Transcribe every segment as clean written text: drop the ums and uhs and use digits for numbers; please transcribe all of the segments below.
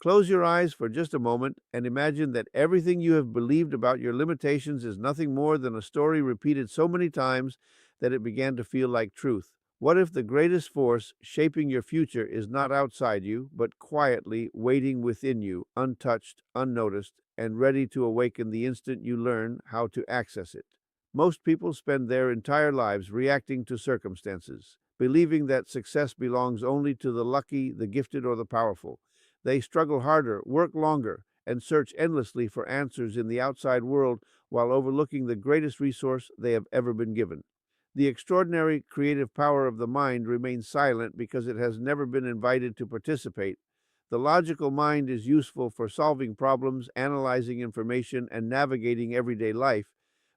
Close your eyes for just a moment and imagine that everything you have believed about your limitations is nothing more than a story repeated so many times that it began to feel like truth. What if the greatest force shaping your future is not outside you, but quietly waiting within you, untouched, unnoticed, and ready to awaken the instant you learn how to access it? Most people spend their entire lives reacting to circumstances, believing that success belongs only to the lucky, the gifted, or the powerful. They struggle harder, work longer, and search endlessly for answers in the outside world while overlooking the greatest resource they have ever been given. The extraordinary creative power of the mind remains silent because it has never been invited to participate. The logical mind is useful for solving problems, analyzing information, and navigating everyday life,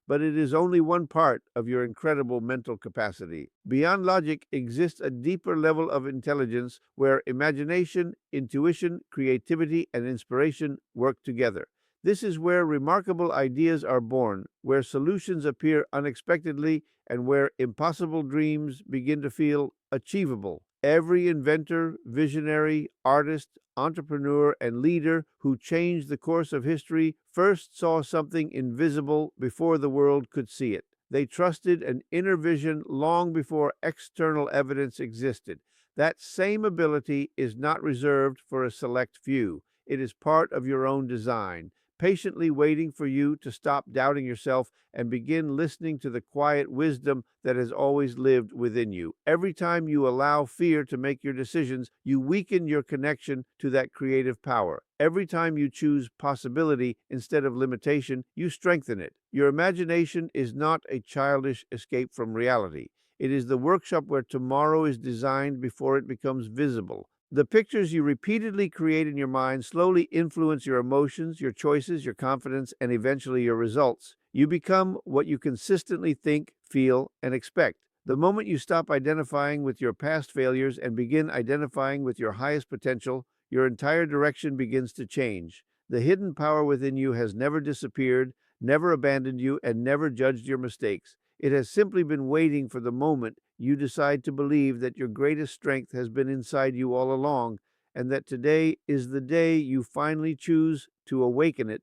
but it is only one part of your incredible mental capacity. Beyond logic exists a deeper level of intelligence where imagination, intuition, creativity, and inspiration work together. This is where remarkable ideas are born, where solutions appear unexpectedly, and where impossible dreams begin to feel achievable. Every inventor, visionary, artist, entrepreneur, and leader who changed the course of history first saw something invisible before the world could see it. They trusted an inner vision long before external evidence existed. That same ability is not reserved for a select few. It is part of your own design, patiently waiting for you to stop doubting yourself and begin listening to the quiet wisdom that has always lived within you. Every time you allow fear to make your decisions, you weaken your connection to that creative power. Every time you choose possibility instead of limitation, you strengthen it. Your imagination is not a childish escape from reality. It is the workshop where tomorrow is designed before it becomes visible. The pictures you repeatedly create in your mind slowly influence your emotions, your choices, your confidence, and eventually your results. You become what you consistently think, feel, and expect. The moment you stop identifying with your past failures and begin identifying with your highest potential, your entire direction begins to change. The hidden power within you has never disappeared, never abandoned you, and never judged your mistakes. It has simply been waiting for the moment you decide to believe that your greatest strength has been inside you all along, and that today is the day you finally choose to awaken it.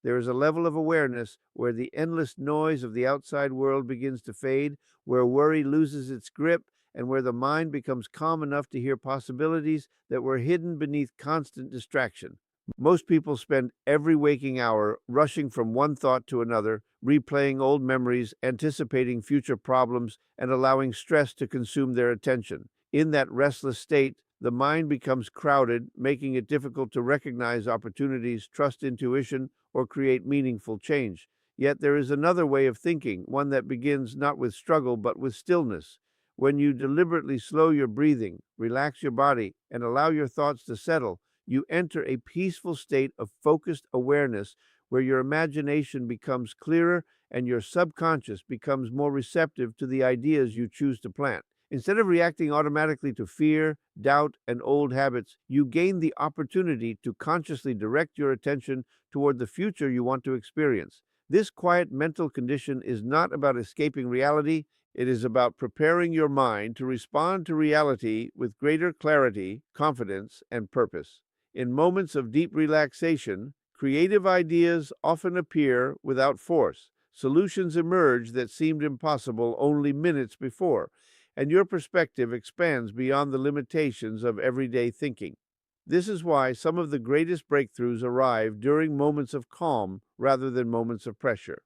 There is a level of awareness where the endless noise of the outside world begins to fade, where worry loses its grip, and where the mind becomes calm enough to hear possibilities that were hidden beneath constant distraction. Most people spend every waking hour rushing from one thought to another, replaying old memories, anticipating future problems, and allowing stress to consume their attention. In that restless state, the mind becomes crowded, making it difficult to recognize opportunities, trust intuition, or create meaningful change. Yet there is another way of thinking, one that begins not with struggle but with stillness. When you deliberately slow your breathing, relax your body, and allow your thoughts to settle, you enter a peaceful state of focused awareness where your imagination becomes clearer and your subconscious becomes more receptive to the ideas you choose to plant. Instead of reacting automatically to fear, doubt, and old habits, you gain the opportunity to consciously direct your attention toward the future you want to experience. This quiet mental condition is not about escaping reality. It is about preparing your mind to respond to reality with greater clarity, confidence, and purpose. In moments of deep relaxation, creative ideas often appear without force. Solutions emerge that seemed impossible only minutes before, and your perspective expands beyond the limitations of everyday thinking. This is why some of the greatest breakthroughs arrive during moments of calm rather than moments of pressure.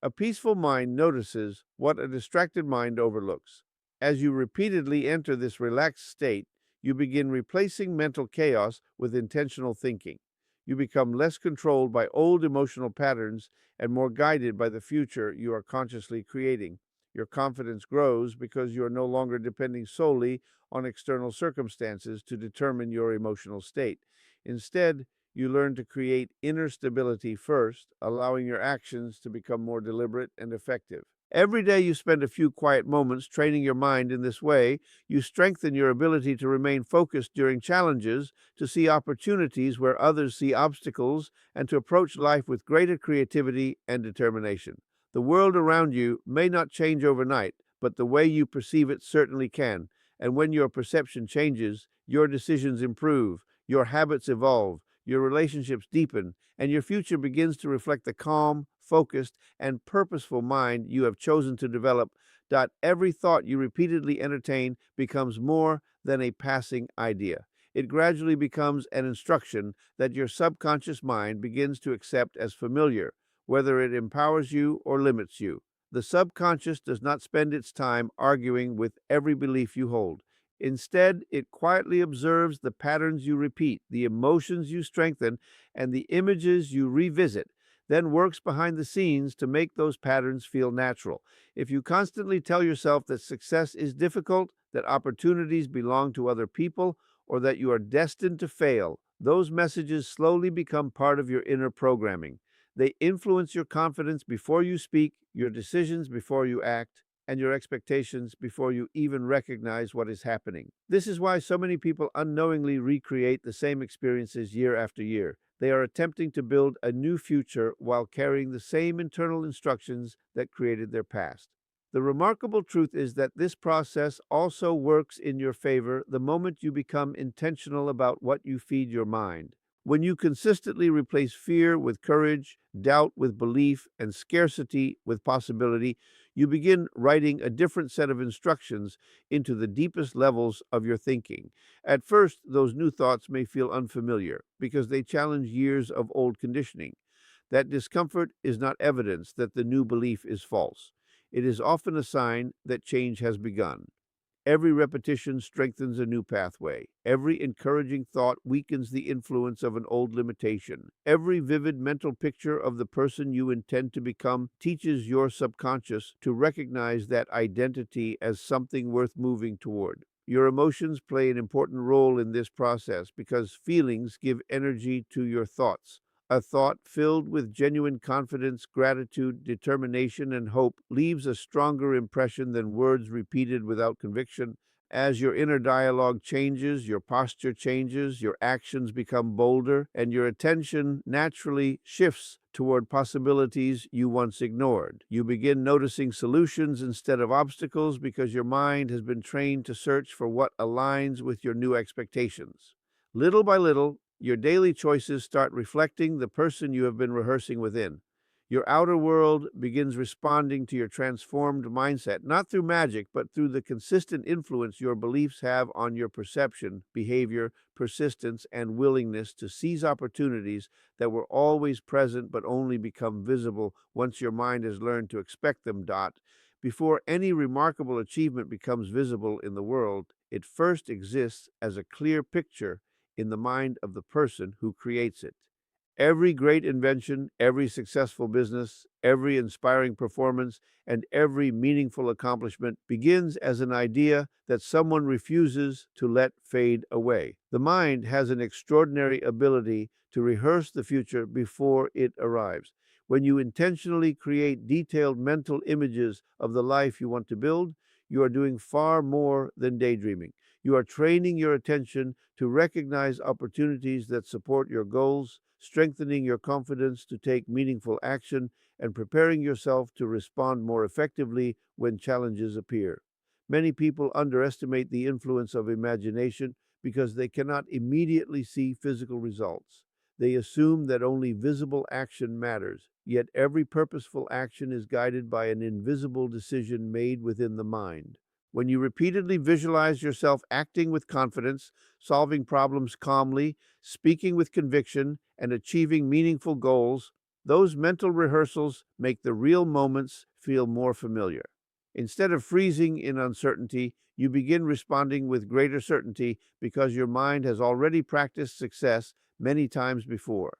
A peaceful mind notices what a distracted mind overlooks. As you repeatedly enter this relaxed state, you begin replacing mental chaos with intentional thinking. You become less controlled by old emotional patterns and more guided by the future you are consciously creating. Your confidence grows because you are no longer depending solely on external circumstances to determine your emotional state. Instead, you learn to create inner stability first, allowing your actions to become more deliberate and effective. Every day you spend a few quiet moments training your mind in this way, you strengthen your ability to remain focused during challenges, to see opportunities where others see obstacles, and to approach life with greater creativity and determination. The world around you may not change overnight, but the way you perceive it certainly can. And when your perception changes, your decisions improve, Your habits evolve, your relationships deepen, and your future begins to reflect the calm, focused, and purposeful mind you have chosen to develop. Every thought you repeatedly entertain becomes more than a passing idea. It gradually becomes an instruction that your subconscious mind begins to accept as familiar, whether it empowers you or limits you. The subconscious does not spend its time arguing with every belief you hold. Instead, it quietly observes the patterns you repeat, the emotions you strengthen, and the images you revisit, then works behind the scenes to make those patterns feel natural. If you constantly tell yourself that success is difficult, that opportunities belong to other people, or that you are destined to fail, those messages slowly become part of your inner programming. They influence your confidence before you speak, your decisions before you act, and your expectations before you even recognize what is happening. This is why so many people unknowingly recreate the same experiences year after year. They are attempting to build a new future while carrying the same internal instructions that created their past. The remarkable truth is that this process also works in your favor the moment you become intentional about what you feed your mind. When you consistently replace fear with courage, doubt with belief, and scarcity with possibility, you begin writing a different set of instructions into the deepest levels of your thinking. At first, those new thoughts may feel unfamiliar because they challenge years of old conditioning. That discomfort is not evidence that the new belief is false. It is often a sign that change has begun. Every repetition strengthens a new pathway. Every encouraging thought weakens the influence of an old limitation. Every vivid mental picture of the person you intend to become teaches your subconscious to recognize that identity as something worth moving toward. Your emotions play an important role in this process because feelings give energy to your thoughts. A thought filled with genuine confidence, gratitude, determination, and hope leaves a stronger impression than words repeated without conviction. As your inner dialogue changes, your posture changes, your actions become bolder, and your attention naturally shifts toward possibilities you once ignored. You begin noticing solutions instead of obstacles because your mind has been trained to search for what aligns with your new expectations. Little by little, your daily choices start reflecting the person you have been rehearsing within. Your outer world begins responding to your transformed mindset, not through magic, but through the consistent influence your beliefs have on your perception, behavior, persistence, and willingness to seize opportunities that were always present but only become visible once your mind has learned to expect them. Before any remarkable achievement becomes visible in the world, it first exists as a clear picture in the mind of the person who creates it. Every great invention, every successful business, every inspiring performance, and every meaningful accomplishment begins as an idea that someone refuses to let fade away. The mind has an extraordinary ability to rehearse the future before it arrives. When you intentionally create detailed mental images of the life you want to build, you are doing far more than daydreaming. You are training your attention to recognize opportunities that support your goals, strengthening your confidence to take meaningful action, and preparing yourself to respond more effectively when challenges appear. Many people underestimate the influence of imagination because they cannot immediately see physical results. They assume that only visible action matters, yet every purposeful action is guided by an invisible decision made within the mind. When you repeatedly visualize yourself acting with confidence, solving problems calmly, speaking with conviction, and achieving meaningful goals, those mental rehearsals make the real moments feel more familiar. Instead of freezing in uncertainty, you begin responding with greater certainty because your mind has already practiced success many times before.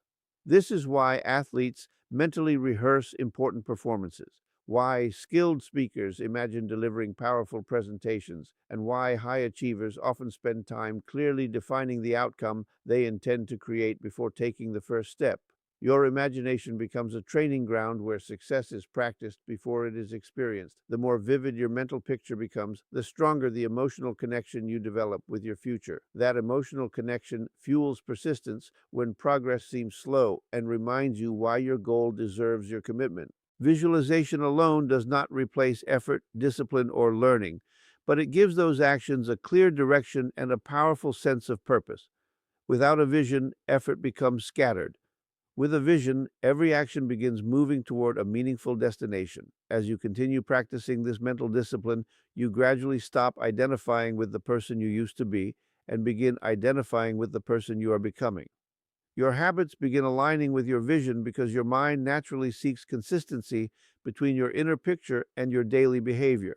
This is why athletes mentally rehearse important performances, why skilled speakers imagine delivering powerful presentations, and why high achievers often spend time clearly defining the outcome they intend to create before taking the first step. Your imagination becomes a training ground where success is practiced before it is experienced. The more vivid your mental picture becomes, the stronger the emotional connection you develop with your future. That emotional connection fuels persistence when progress seems slow and reminds you why your goal deserves your commitment. Visualization alone does not replace effort, discipline, or learning, but it gives those actions a clear direction and a powerful sense of purpose. Without a vision, effort becomes scattered. With a vision, every action begins moving toward a meaningful destination. As you continue practicing this mental discipline, you gradually stop identifying with the person you used to be and begin identifying with the person you are becoming. Your habits begin aligning with your vision because your mind naturally seeks consistency between your inner picture and your daily behavior.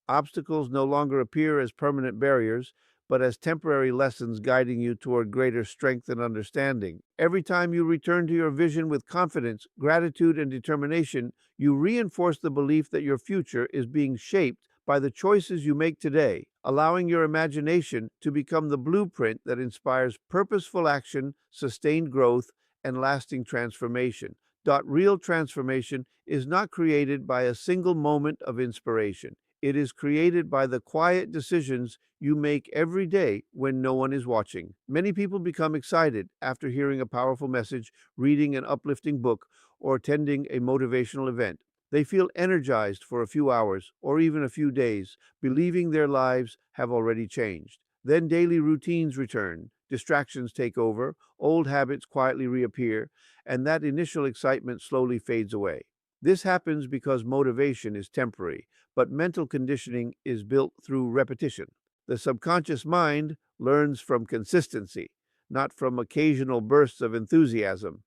Obstacles no longer appear as permanent barriers, but as temporary lessons guiding you toward greater strength and understanding. Every time you return to your vision with confidence, gratitude, and determination, you reinforce the belief that your future is being shaped by the choices you make today, allowing your imagination to become the blueprint that inspires purposeful action, sustained growth, and lasting transformation. Real transformation is not created by a single moment of inspiration. It is created by the quiet decisions you make every day when no one is watching. Many people become excited after hearing a powerful message, reading an uplifting book, or attending a motivational event. They feel energized for a few hours or even a few days, believing their lives have already changed. Then daily routines return, distractions take over, old habits quietly reappear, and that initial excitement slowly fades away. This happens because motivation is temporary, but mental conditioning is built through repetition. The subconscious mind learns from consistency, not from occasional bursts of enthusiasm.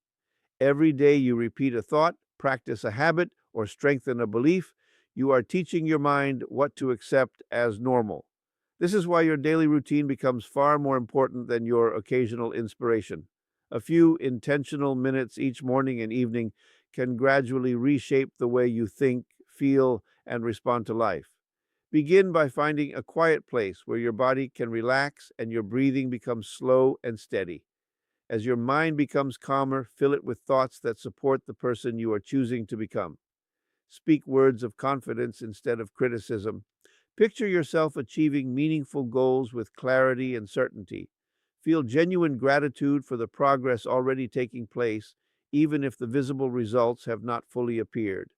Every day you repeat a thought, practice a habit, or strengthen a belief, you are teaching your mind what to accept as normal. This is why your daily routine becomes far more important than your occasional inspiration. A few intentional minutes each morning and evening can gradually reshape the way you think, feel, and respond to life. Begin by finding a quiet place where your body can relax and your breathing becomes slow and steady. As your mind becomes calmer, fill it with thoughts that support the person you are choosing to become. Speak words of confidence instead of criticism. Picture yourself achieving meaningful goals with clarity and certainty. Feel genuine gratitude for the progress already taking place, even if the visible results have not fully appeared.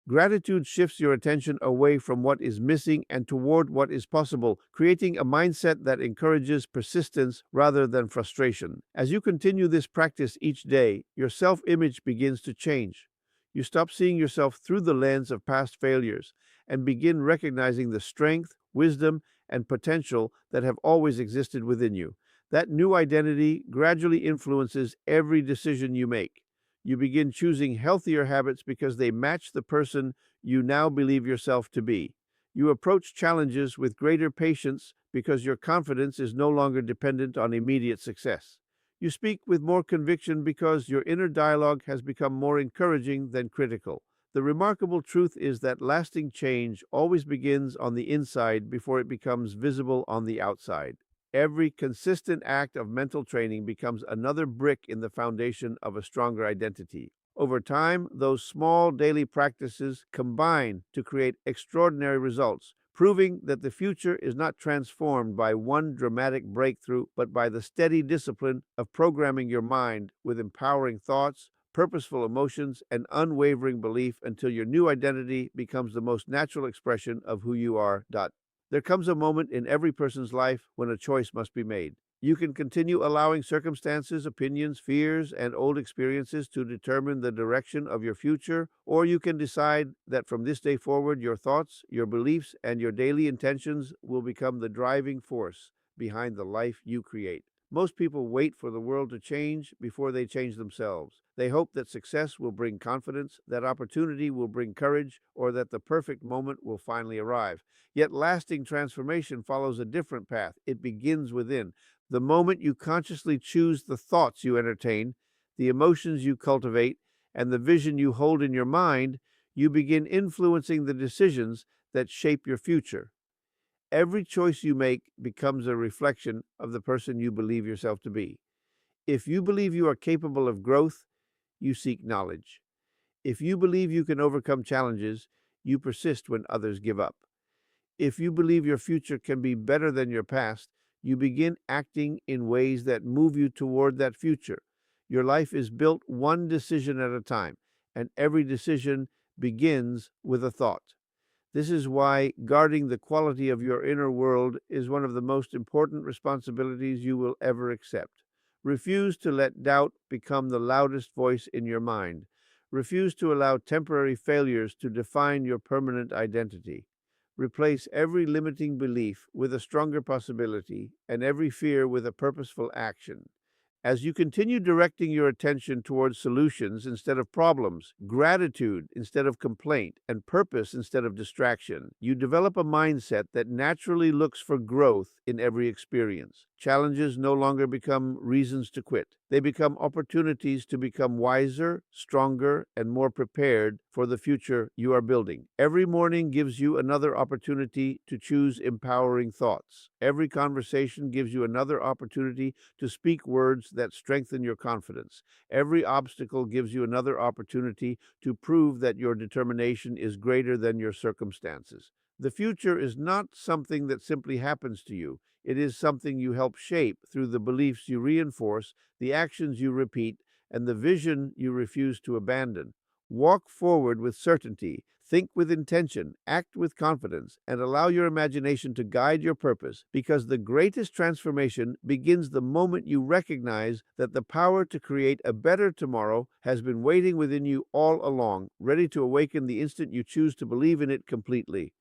Gratitude shifts your attention away from what is missing and toward what is possible, creating a mindset that encourages persistence rather than frustration. As you continue this practice each day, your self image begins to change. You stop seeing yourself through the lens of past failures and begin recognizing the strength, wisdom, and potential that have always existed within you. That new identity gradually influences every decision you make. You begin choosing healthier habits because they match the person you now believe yourself to be. You approach challenges with greater patience because your confidence is no longer dependent on immediate success. You speak with more conviction because your inner dialogue has become more encouraging than critical. The remarkable truth is that lasting change always begins on the inside before it becomes visible on the outside. Every consistent act of mental training becomes another brick in the foundation of a stronger identity. Over time, those small daily practices combine to create extraordinary results, proving that the future is not transformed by one dramatic breakthrough, but by the steady discipline of programming your mind with empowering thoughts, purposeful emotions, and unwavering belief until your new identity becomes the most natural expression of who you are. There comes a moment in every person's life when a choice must be made. You can continue allowing circumstances, opinions, fears, and old experiences to determine the direction of your future, or you can decide that from this day forward, your thoughts, your beliefs, and your daily intentions will become the driving force behind the life you create. Most people wait for the world to change before they change themselves. They hope that success will bring confidence, that opportunity will bring courage, or that the perfect moment will finally arrive. Yet lasting transformation follows a different path. It begins within. The moment you consciously choose the thoughts you entertain, the emotions you cultivate, and the vision you hold in your mind, you begin influencing the decisions that shape your future. Every choice you make becomes a reflection of the person you believe yourself to be. If you believe you are capable of growth, you seek knowledge. If you believe you can overcome challenges, you persist when others give up. If you believe your future can be better than your past, you begin acting in ways that move you toward that future. Your life is built one decision at a time, and every decision begins with a thought. This is why guarding the quality of your inner world is one of the most important responsibilities you will ever accept. Refuse to let doubt become the loudest voice in your mind. Refuse to allow temporary failures to define your permanent identity. Replace every limiting belief with a stronger possibility and every fear with a purposeful action. As you continue directing your attention towards solutions instead of problems, gratitude instead of complaint, and purpose instead of distraction, you develop a mindset that naturally looks for growth in every experience. Challenges no longer become reasons to quit. They become opportunities to become wiser, stronger, and more prepared for the future you are building. Every morning gives you another opportunity to choose empowering thoughts. Every conversation gives you another opportunity to speak words that strengthen your confidence. Every obstacle gives you another opportunity to prove that your determination is greater than your circumstances. The future is not something that simply happens to you. It is something you help shape through the beliefs you reinforce, the actions you repeat, and the vision you refuse to abandon. Walk forward with certainty, think with intention, act with confidence, and allow your imagination to guide your purpose, because the greatest transformation begins the moment you recognize that the power to create a better tomorrow has been waiting within you all along, ready to awaken the instant you choose to believe in it completely.